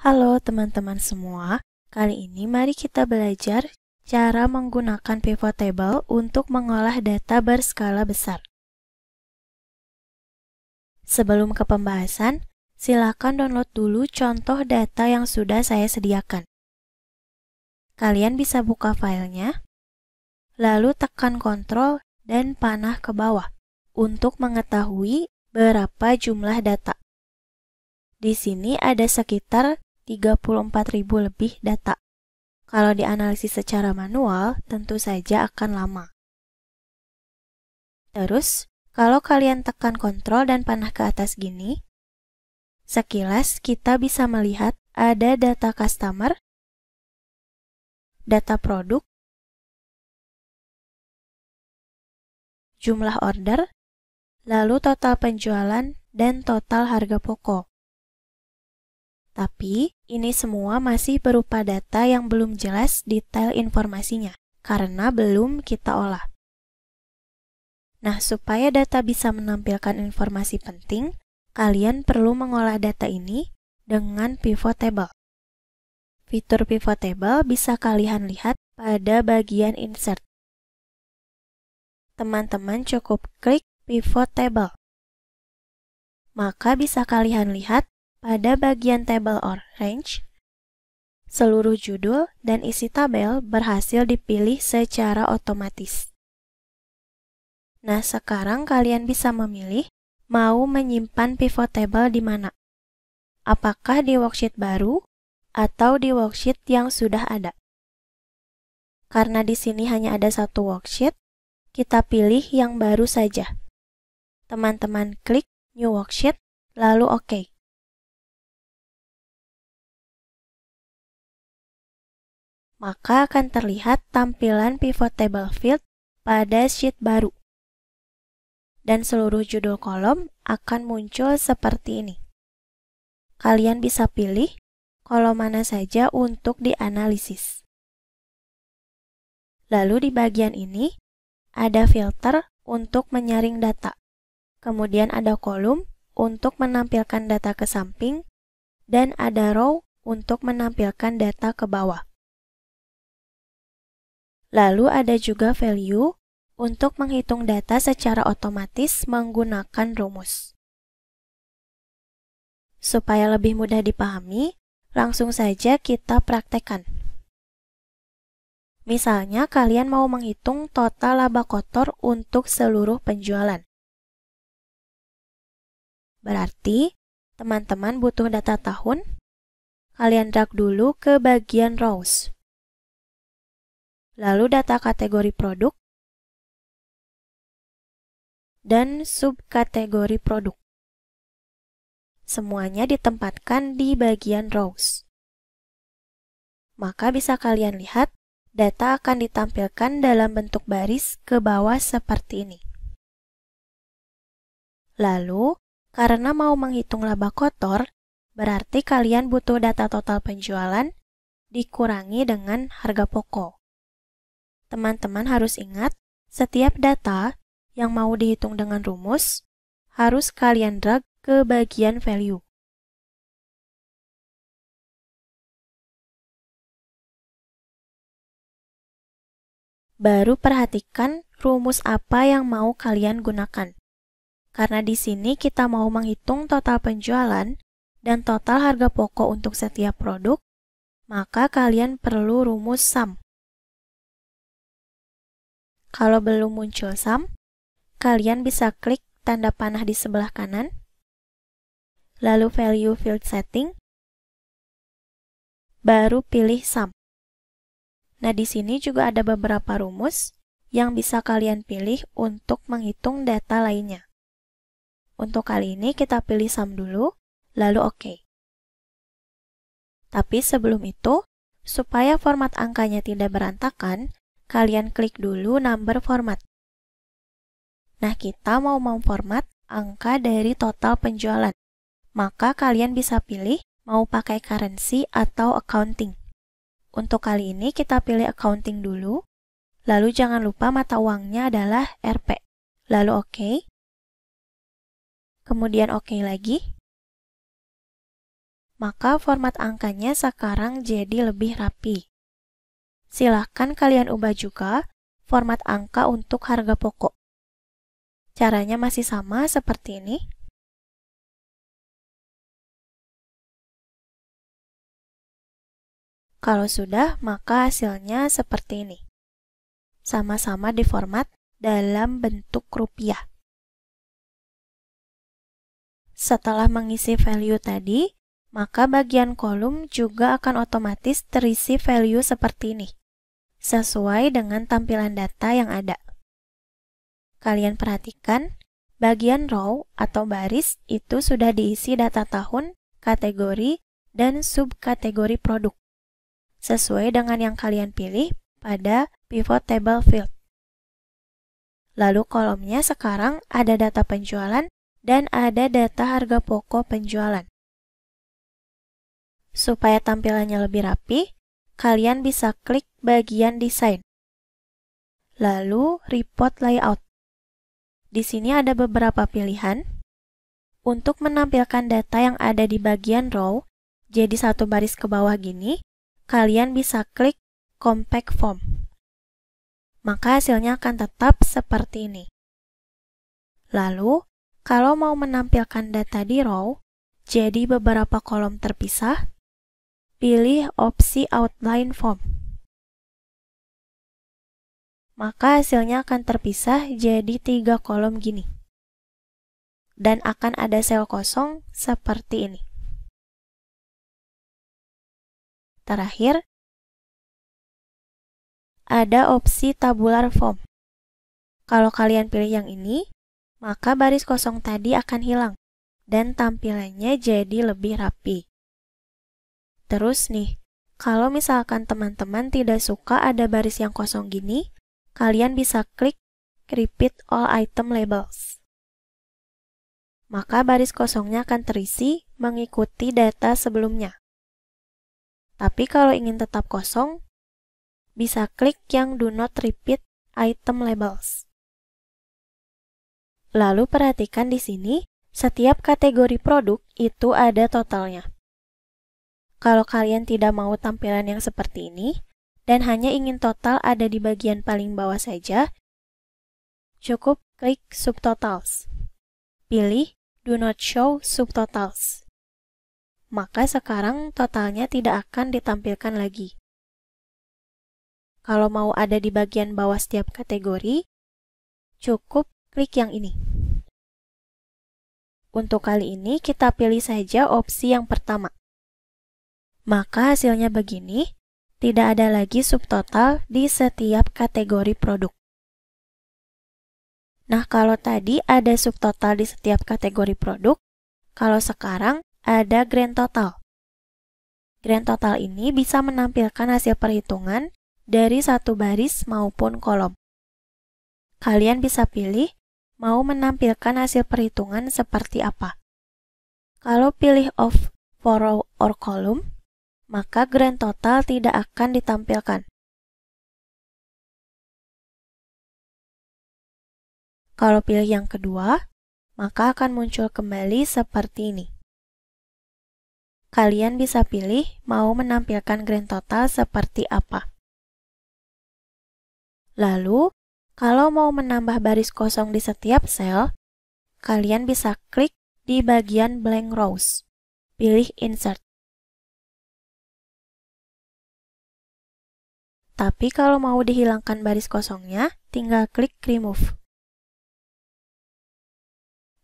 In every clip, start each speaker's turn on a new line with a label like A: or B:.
A: Halo teman-teman semua, kali ini mari kita belajar cara menggunakan pivot table untuk mengolah data berskala besar. Sebelum ke pembahasan, silakan download dulu contoh data yang sudah saya sediakan. Kalian bisa buka filenya, lalu tekan Ctrl dan panah ke bawah untuk mengetahui berapa jumlah data. Di sini ada sekitar 34.000 lebih data. Kalau dianalisis secara manual, tentu saja akan lama. Terus, kalau kalian tekan Ctrl dan panah ke atas gini, sekilas kita bisa melihat ada data customer, data produk, jumlah order, lalu total penjualan, dan total harga pokok. Tapi, ini semua masih berupa data yang belum jelas detail informasinya, karena belum kita olah. Nah, supaya data bisa menampilkan informasi penting, kalian perlu mengolah data ini dengan pivot table. Fitur pivot table bisa kalian lihat pada bagian insert. Teman-teman cukup klik pivot table. Maka bisa kalian lihat pada bagian table or range, seluruh judul dan isi tabel berhasil dipilih secara otomatis. Nah, sekarang kalian bisa memilih mau menyimpan pivot table di mana. Apakah di worksheet baru atau di worksheet yang sudah ada. Karena di sini hanya ada satu worksheet, kita pilih yang baru saja. Teman-teman klik New Worksheet, lalu OK. Maka akan terlihat tampilan pivot table field pada sheet baru. Dan seluruh judul kolom akan muncul seperti ini. Kalian bisa pilih kolom mana saja untuk dianalisis. Lalu di bagian ini, ada filter untuk menyaring data. Kemudian ada kolom untuk menampilkan data ke samping, dan ada row untuk menampilkan data ke bawah. Lalu ada juga value untuk menghitung data secara otomatis menggunakan rumus. Supaya lebih mudah dipahami, langsung saja kita praktekkan. Misalnya kalian mau menghitung total laba kotor untuk seluruh penjualan. Berarti, teman-teman butuh data tahun, kalian drag dulu ke bagian rows. Lalu data kategori produk, dan subkategori produk. Semuanya ditempatkan di bagian rows. Maka bisa kalian lihat, data akan ditampilkan dalam bentuk baris ke bawah seperti ini. Lalu, karena mau menghitung laba kotor, berarti kalian butuh data total penjualan dikurangi dengan harga pokok. Teman-teman harus ingat, setiap data yang mau dihitung dengan rumus harus kalian drag ke bagian value. Baru perhatikan rumus apa yang mau kalian gunakan. Karena di sini kita mau menghitung total penjualan dan total harga pokok untuk setiap produk, maka kalian perlu rumus sum. Kalau belum muncul sum, kalian bisa klik tanda panah di sebelah kanan, lalu value field setting, baru pilih sum. Nah, di sini juga ada beberapa rumus yang bisa kalian pilih untuk menghitung data lainnya. Untuk kali ini kita pilih sum dulu, lalu OK. Tapi sebelum itu, supaya format angkanya tidak berantakan, kalian klik dulu number format. Nah, kita mau memformat angka dari total penjualan. Maka kalian bisa pilih mau pakai currency atau accounting. Untuk kali ini kita pilih accounting dulu, lalu jangan lupa mata uangnya adalah Rp. Lalu OK. Kemudian OK lagi. maka format angkanya sekarang jadi lebih rapi. Silahkan kalian ubah juga format angka untuk harga pokok. Caranya masih sama seperti ini. Kalau sudah, maka hasilnya seperti ini. Sama-sama diformat dalam bentuk rupiah. Setelah mengisi value tadi, maka bagian kolom juga akan otomatis terisi value seperti ini, sesuai dengan tampilan data yang ada. Kalian perhatikan, bagian row atau baris itu sudah diisi data tahun, kategori, dan subkategori produk, sesuai dengan yang kalian pilih pada pivot table field. Lalu kolomnya sekarang ada data penjualan dan ada data harga pokok penjualan. Supaya tampilannya lebih rapi, kalian bisa klik bagian desain. Lalu report layout. Di sini ada beberapa pilihan. Untuk menampilkan data yang ada di bagian row, jadi satu baris ke bawah gini, kalian bisa klik compact form. Maka hasilnya akan tetap seperti ini. Lalu, kalau mau menampilkan data di row, jadi beberapa kolom terpisah, pilih opsi outline form. Maka hasilnya akan terpisah jadi 3 kolom gini. Dan akan ada sel kosong seperti ini. Terakhir, ada opsi tabular form. Kalau kalian pilih yang ini, maka baris kosong tadi akan hilang dan tampilannya jadi lebih rapi. Terus nih, kalau misalkan teman-teman tidak suka ada baris yang kosong gini, kalian bisa klik repeat all item labels. Maka baris kosongnya akan terisi mengikuti data sebelumnya. Tapi kalau ingin tetap kosong, bisa klik yang do not repeat item labels. Lalu perhatikan di sini, setiap kategori produk itu ada totalnya. Kalau kalian tidak mau tampilan yang seperti ini, dan hanya ingin total ada di bagian paling bawah saja, cukup klik subtotals. Pilih do not show subtotals. Maka sekarang totalnya tidak akan ditampilkan lagi. Kalau mau ada di bagian bawah setiap kategori, cukup klik yang ini. Untuk kali ini kita pilih saja opsi yang pertama. Maka hasilnya begini, tidak ada lagi subtotal di setiap kategori produk. Nah, kalau tadi ada subtotal di setiap kategori produk, kalau sekarang ada grand total. Grand total ini bisa menampilkan hasil perhitungan dari satu baris maupun kolom. Kalian bisa pilih mau menampilkan hasil perhitungan seperti apa. Kalau pilih off for row or column, maka grand total tidak akan ditampilkan. Kalau pilih yang kedua, maka akan muncul kembali seperti ini. Kalian bisa pilih mau menampilkan grand total seperti apa. Lalu, kalau mau menambah baris kosong di setiap sel, kalian bisa klik di bagian blank rows. Pilih insert. Tapi kalau mau dihilangkan baris kosongnya, tinggal klik remove.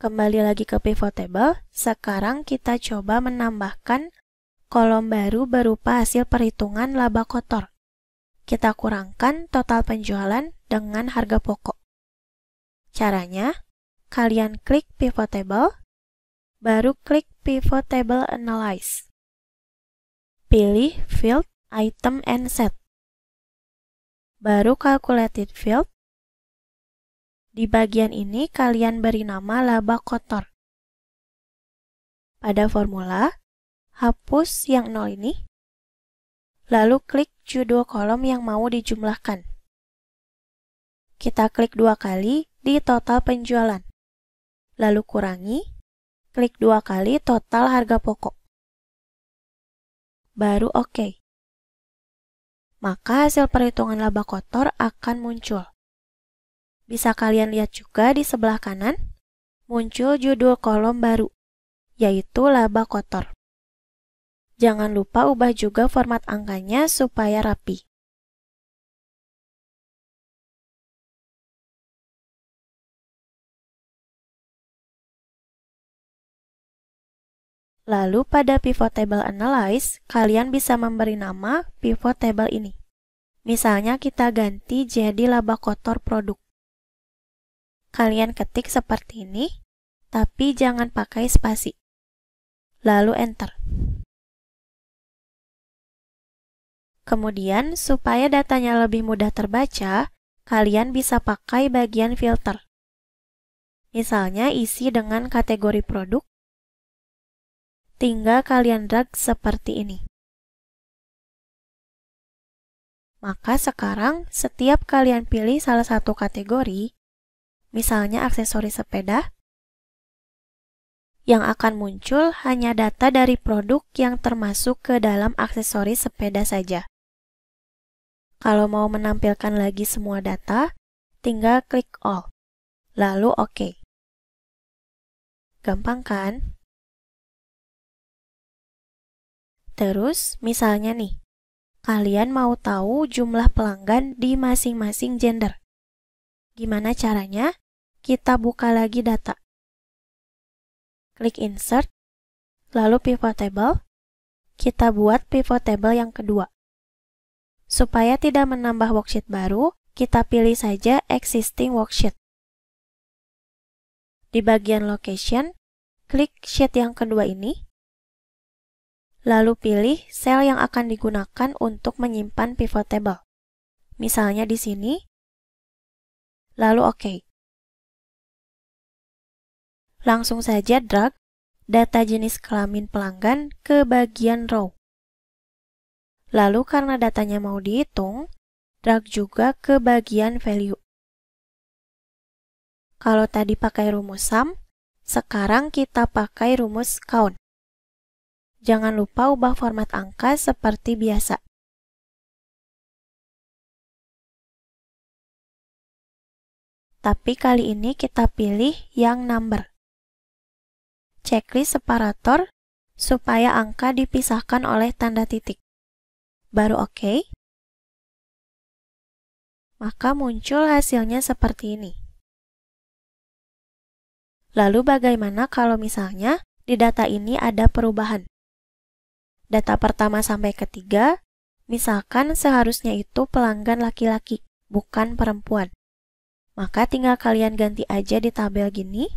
A: Kembali lagi ke pivot table, sekarang kita coba menambahkan kolom baru berupa hasil perhitungan laba kotor. Kita kurangkan total penjualan dengan harga pokok. Caranya, kalian klik pivot table, baru klik pivot table analyze. Pilih field, item, and set. Baru calculated field. Di bagian ini kalian beri nama laba kotor. Pada formula, hapus yang 0 ini. Lalu klik judul kolom yang mau dijumlahkan. Kita klik 2 kali di total penjualan. Lalu kurangi, klik 2 kali total harga pokok. baru oke. Maka hasil perhitungan laba kotor akan muncul. Bisa kalian lihat juga di sebelah kanan, muncul judul kolom baru, yaitu laba kotor. Jangan lupa ubah juga format angkanya supaya rapi. Lalu pada Pivot Table Analyze, kalian bisa memberi nama pivot table ini. Misalnya kita ganti jadi laba kotor produk. Kalian ketik seperti ini, tapi jangan pakai spasi. Lalu enter. Kemudian, supaya datanya lebih mudah terbaca, kalian bisa pakai bagian filter. Misalnya isi dengan kategori produk. Tinggal kalian drag seperti ini. Maka sekarang setiap kalian pilih salah satu kategori, misalnya aksesoris sepeda, yang akan muncul hanya data dari produk yang termasuk ke dalam aksesoris sepeda saja. Kalau mau menampilkan lagi semua data, tinggal klik all, lalu OK. Gampang kan? Terus, misalnya nih, kalian mau tahu jumlah pelanggan di masing-masing gender. Gimana caranya? Kita buka lagi data. Klik Insert, lalu Pivot Table. Kita buat Pivot Table yang kedua. Supaya tidak menambah worksheet baru, kita pilih saja Existing Worksheet. Di bagian Location, klik sheet yang kedua ini. Lalu pilih sel yang akan digunakan untuk menyimpan pivot table. Misalnya di sini. Lalu OK. Langsung saja drag data jenis kelamin pelanggan ke bagian row. Lalu karena datanya mau dihitung, drag juga ke bagian value. Kalau tadi pakai rumus sum, sekarang kita pakai rumus count. Jangan lupa ubah format angka seperti biasa. Tapi kali ini kita pilih yang number. Checklist separator supaya angka dipisahkan oleh tanda titik. Baru OK. Maka muncul hasilnya seperti ini. Lalu bagaimana kalau misalnya di data ini ada perubahan? Data pertama sampai ketiga, misalkan seharusnya itu pelanggan laki-laki, bukan perempuan. Maka tinggal kalian ganti aja di tabel gini.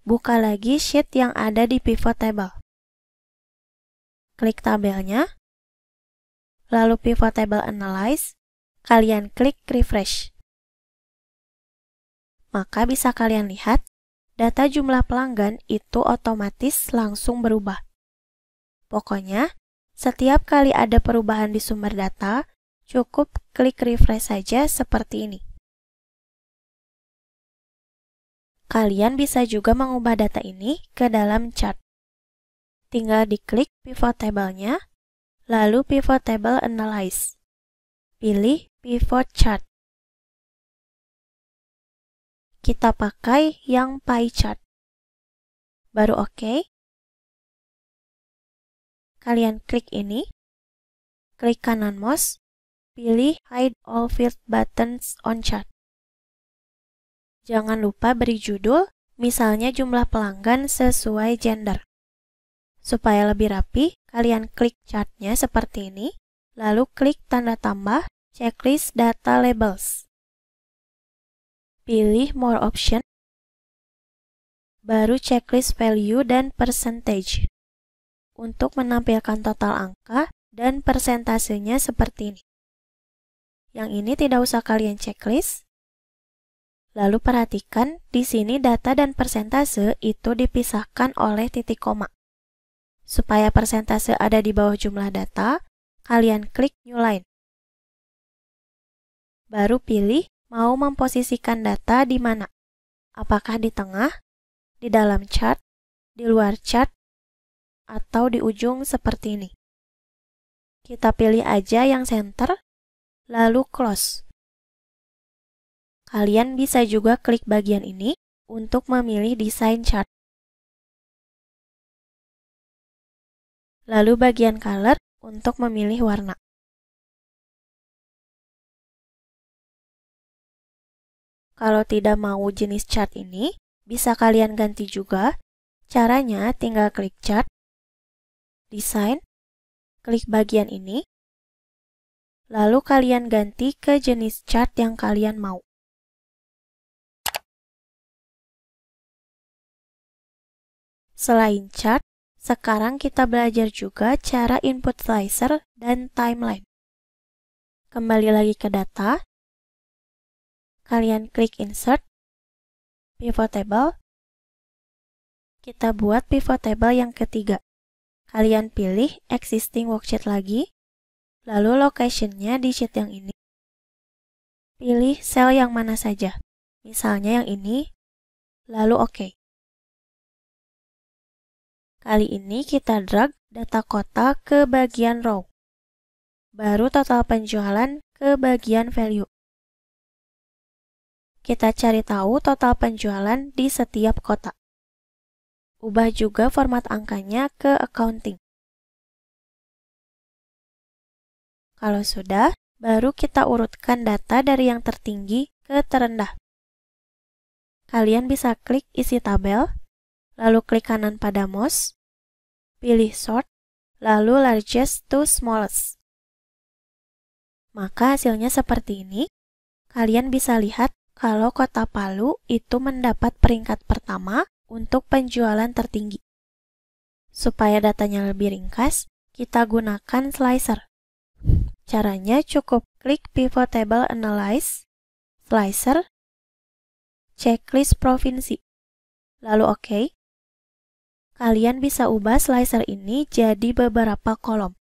A: Buka lagi sheet yang ada di Pivot Table. Klik tabelnya, lalu Pivot Table Analyze, kalian klik Refresh. Maka bisa kalian lihat, data jumlah pelanggan itu otomatis langsung berubah. Pokoknya, setiap kali ada perubahan di sumber data, cukup klik refresh saja seperti ini. Kalian bisa juga mengubah data ini ke dalam chart. Tinggal diklik pivot table-nya, lalu Pivot Table Analyze. Pilih Pivot Chart. Kita pakai yang pie chart. Baru OK. Kalian klik ini, klik kanan mouse, pilih Hide All Field Buttons on Chart. Jangan lupa beri judul, misalnya jumlah pelanggan sesuai gender. Supaya lebih rapi, kalian klik chartnya seperti ini, lalu klik tanda tambah, checklist data labels. Pilih More Option, baru checklist value dan percentage. Untuk menampilkan total angka dan persentasenya seperti ini. Yang ini tidak usah kalian checklist. Lalu perhatikan, di sini data dan persentase itu dipisahkan oleh titik koma. Supaya persentase ada di bawah jumlah data, kalian klik New Line. Baru pilih mau memposisikan data di mana. Apakah di tengah, di dalam chart, di luar chart, atau di ujung seperti ini. Kita pilih aja yang center, lalu close. Kalian bisa juga klik bagian ini untuk memilih desain chart. Lalu bagian color untuk memilih warna. Kalau tidak mau jenis chart ini, bisa kalian ganti juga. Caranya tinggal klik chart, desain, klik bagian ini, lalu kalian ganti ke jenis chart yang kalian mau. Selain chart, sekarang kita belajar juga cara input slicer dan timeline. Kembali lagi ke data, kalian klik insert, pivot table, kita buat pivot table yang ketiga. Kalian pilih existing worksheet lagi, lalu location-nya di sheet yang ini. Pilih sel yang mana saja, misalnya yang ini, lalu OK. Kali ini kita drag data kota ke bagian row, baru total penjualan ke bagian value. Kita cari tahu total penjualan di setiap kota. Ubah juga format angkanya ke accounting. Kalau sudah, baru kita urutkan data dari yang tertinggi ke terendah. Kalian bisa klik isi tabel, lalu klik kanan pada mouse, pilih sort, lalu largest to smallest. Maka hasilnya seperti ini. Kalian bisa lihat kalau kota Palu itu mendapat peringkat pertama untuk penjualan tertinggi. Supaya datanya lebih ringkas, kita gunakan slicer. Caranya cukup klik pivot table analyze, slicer, checklist provinsi, lalu OK. Kalian bisa ubah slicer ini jadi beberapa kolom.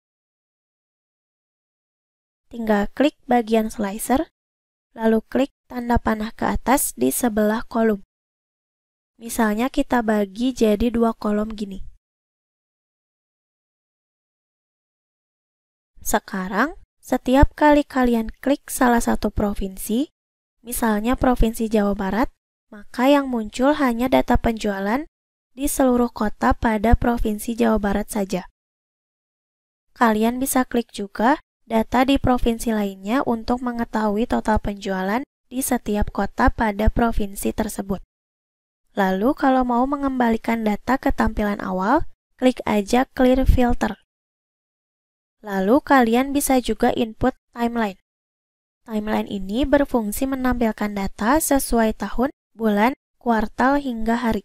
A: Tinggal klik bagian slicer, lalu klik tanda panah ke atas di sebelah kolom. Misalnya kita bagi jadi 2 kolom gini. Sekarang, setiap kali kalian klik salah satu provinsi, misalnya Provinsi Jawa Barat, maka yang muncul hanya data penjualan di seluruh kota pada Provinsi Jawa Barat saja. Kalian bisa klik juga data di provinsi lainnya untuk mengetahui total penjualan di setiap kota pada provinsi tersebut. Lalu kalau mau mengembalikan data ke tampilan awal, klik aja clear filter. Lalu kalian bisa juga input timeline. Timeline ini berfungsi menampilkan data sesuai tahun, bulan, kuartal, hingga hari.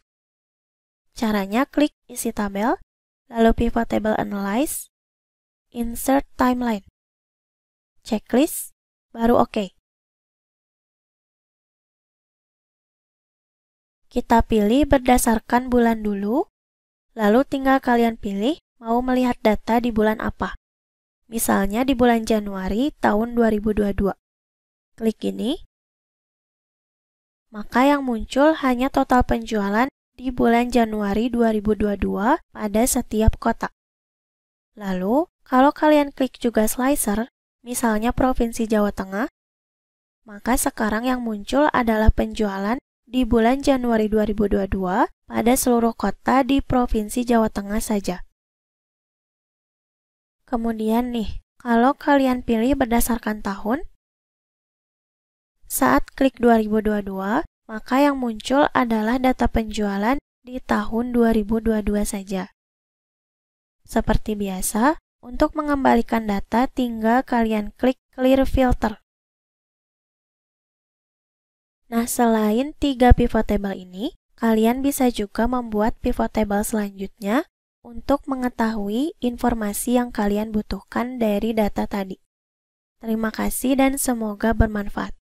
A: Caranya klik isi tabel, lalu pivot table analyze, insert timeline, checklist, baru OK. Kita pilih berdasarkan bulan dulu, lalu tinggal kalian pilih mau melihat data di bulan apa. Misalnya di bulan Januari tahun 2022. Klik ini, maka yang muncul hanya total penjualan di bulan Januari 2022 pada setiap kota. Lalu, kalau kalian klik juga slicer, misalnya Provinsi Jawa Tengah, maka sekarang yang muncul adalah penjualan di bulan Januari 2022 pada seluruh kota di Provinsi Jawa Tengah saja. Kemudian nih, kalau kalian pilih berdasarkan tahun, saat klik 2022, maka yang muncul adalah data penjualan di tahun 2022 saja. Seperti biasa, untuk mengembalikan data tinggal kalian klik clear filter. Nah, selain 3 pivot table ini, kalian bisa juga membuat pivot table selanjutnya untuk mengetahui informasi yang kalian butuhkan dari data tadi. Terima kasih dan semoga bermanfaat.